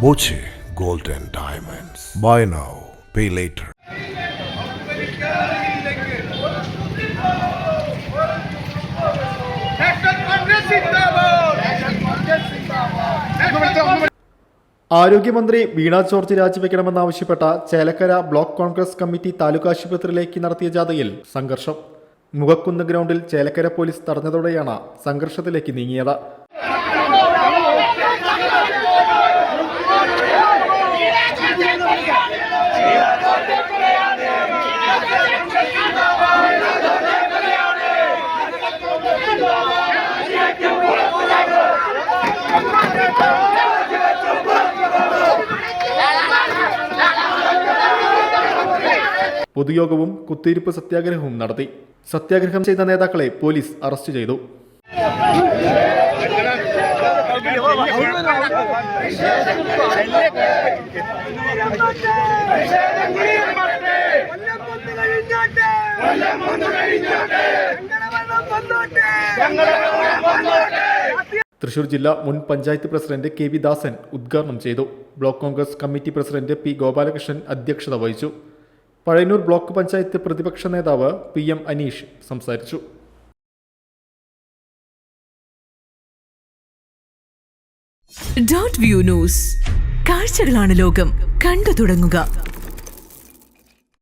Boche Gold and Diamonds. Buy now, pay later. ആരോഗ്യമന്ത്രി വീണ ജോർജ് രാജിവെക്കണമെന്നാവശ്യപ്പെട്ട Chelakkara block Congress committee taluk ആശുപത്രിയിലേക്ക് നടത്തിയ ജാഥയിൽ സംഘർഷം. മുഖക്കുന്ന് ഗ്രൗണ്ടിൽ ചേലക്കര പോലീസ് തടഞ്ഞതോടെയാണ് സംഘർഷത്തിലേക്ക് നീങ്ങിയത്. പൊതുയോഗവും കുത്തിയിരിപ്പ് സത്യാഗ്രഹവും നടത്തി. സത്യാഗ്രഹം ചെയ്ത നേതാക്കളെ പോലീസ് അറസ്റ്റ് ചെയ്തു. തൃശൂർ ജില്ലാ മുൻ പഞ്ചായത്ത് പ്രസിഡന്റ് KV ദാസൻ ഉദ്ഘാടനം ചെയ്തു. Block Congress committee president P Gopalakrishnan അധ്യക്ഷത വഹിച്ചു. പഴയന്നൂർ ബ്ലോക്ക് പഞ്ചായത്ത് പ്രതിപക്ഷ നേതാവ് PM അനീഷ് സംസാരിച്ചു. ഡോട്ട് വ്യൂ ന്യൂസ്, കാഴ്ചകളാണ് ലോകം, കണ്ടു തുടങ്ങുക.